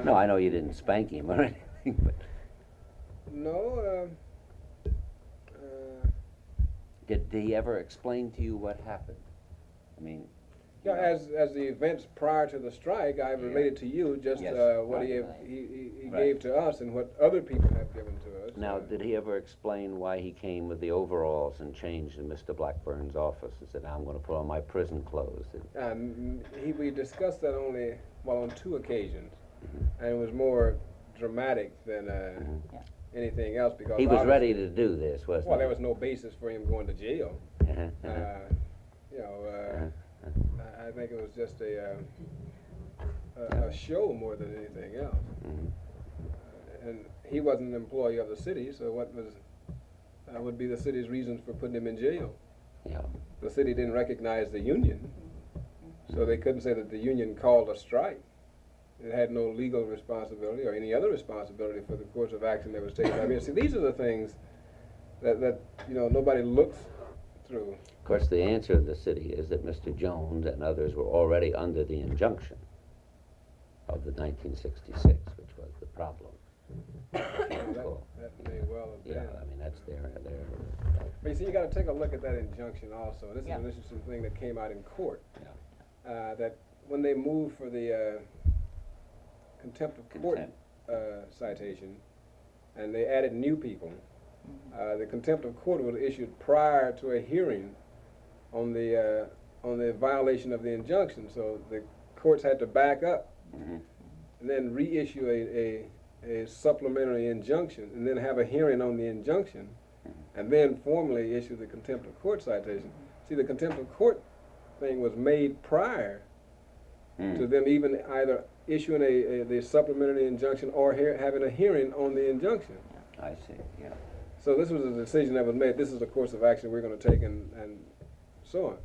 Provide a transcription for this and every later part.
No, I know you didn't spank him or anything, but No. did he ever explain to you what happened? I mean, Yeah, as the events prior to the strike, I related to you just Yes, what right. he Right. gave to us and what other people have given to us. Now, did he ever explain why he came with the overalls and changed in Mr. Blackburn's office and said, I'm going to put on my prison clothes? We discussed that only, well, on two occasions, and it was more dramatic than anything else because He was ready to do this, wasn't he? well, there was no basis for him going to jail. You know, I think it was just a show more than anything else. And he wasn't an employee of the city, so what would be the city's reasons for putting him in jail? Yeah. The city didn't recognize the union, so they couldn't say that the union called a strike. It had no legal responsibility or any other responsibility for the course of action that was taken. I mean, see, these are the things that you know nobody looks through. Of course, the answer of the city is that Mr. Jones and others were already under the injunction of the 1966, which was the problem. That may well have been. Yeah, I mean, that's their. But you see, you got to take a look at that injunction also. This is an interesting thing that came out in court. That when they moved for the contempt of court citation, and they added new people, the contempt of court was issued prior to a hearing on the violation of the injunction. So the courts had to back up and then reissue a supplementary injunction, and then have a hearing on the injunction, and then formally issue the contempt of court citation. See, the contempt of court thing was made prior to them even either issuing the supplementary injunction or having a hearing on the injunction. I see, yeah. So this was a decision that was made. This is the course of action we're going to take, and so on.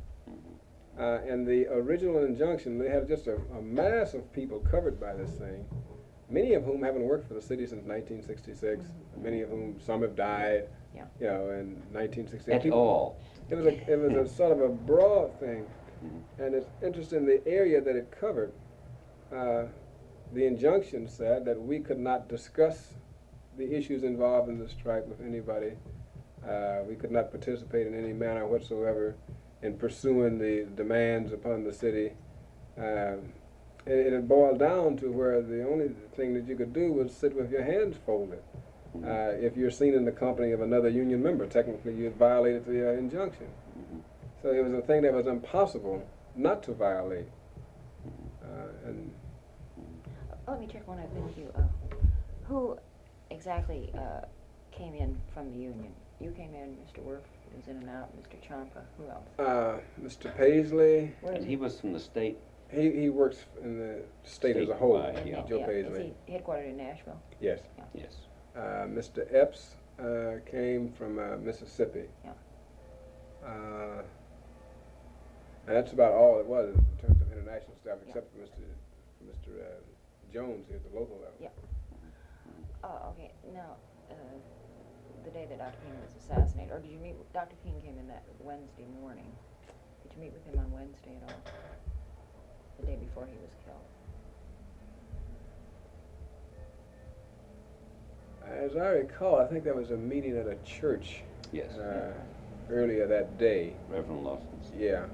And the original injunction, they had just a mass of people covered by this thing, many of whom haven't worked for the city since 1966. Many of whom, some have died, you know, in 1968. At all. It was a sort of a broad thing, and it's interesting the area that it covered. The injunction said that we could not discuss the issues involved in the strike with anybody. We could not participate in any manner whatsoever in pursuing the demands upon the city. It boiled down to where the only thing that you could do was sit with your hands folded. If you're seen in the company of another union member, technically you had violated the injunction. So it was a thing that was impossible not to violate. Let me check one other thing with you. Who exactly came in from the union? You came in, Mr. Worf was in and out, Mr. Champa, who else? Mr. Paisley. He was from the state. He works in the state as a whole. Joe Is Paisley. he headquartered in Nashville? Yes. Yes. Mr. Epps came from Mississippi. And that's about all it was in terms of international staff, except for Mr. Jones here at the local level. Okay. Now, the day that Dr. King was assassinated, or did you meet with Dr. King came in that Wednesday morning? Did you meet with him on Wednesday at all? The day before he was killed? As I recall, I think there was a meeting at a church. Yes. Earlier that day. Reverend Lawson's. Yeah.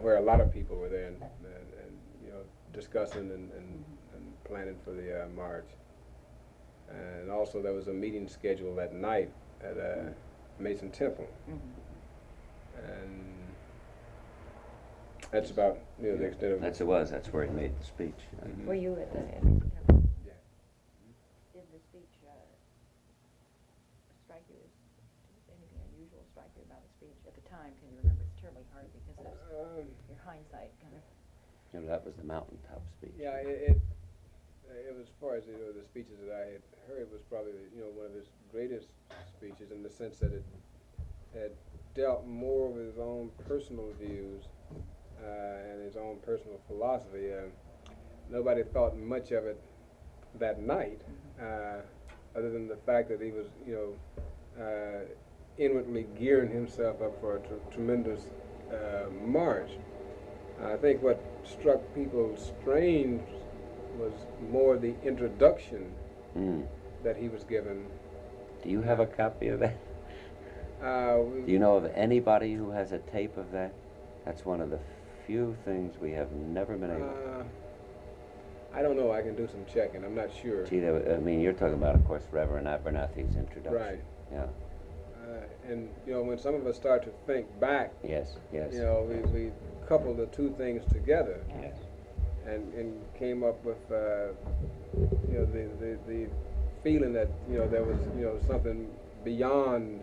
Where a lot of people were there and you know, discussing and planning for the march. And also there was a meeting scheduled that night at Mason Temple. And that's about the extent of That's it was. That's where he made the speech. Were you at the temple? Yeah. Did the speech strike you? Did anything unusual strike you about the speech at the time? Can you remember? It's terribly hard because of your hindsight kind of. You know, that was the mountaintop speech. Yeah, it was, as far as the speeches that I had heard, it was probably one of his greatest speeches in the sense that it had dealt more with his own personal views and his own personal philosophy. Nobody thought much of it that night, other than the fact that he was, inwardly gearing himself up for a tremendous march. I think what struck people strange was more the introduction Mm. that he was given. Do you have a copy of that? Do you know of anybody who has a tape of that? That's one of the few things we have never been able to. I don't know. I can do some checking. I'm not sure. Gee, I mean, you're talking about, of course, Reverend Abernathy's introduction. Right. Yeah. And when some of us start to think back, Yes, yes. We coupled the two things together. Yes. And came up with the feeling that there was something beyond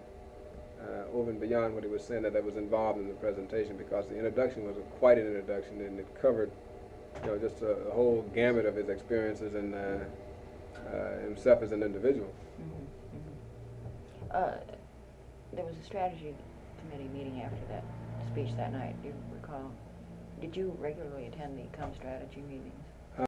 over and beyond what he was saying that was involved in the presentation, because the introduction was quite an introduction, and it covered just a whole gamut of his experiences and himself as an individual. There was a strategy committee meeting after that speech that night. Do you recall? Did you regularly attend the strategy meetings?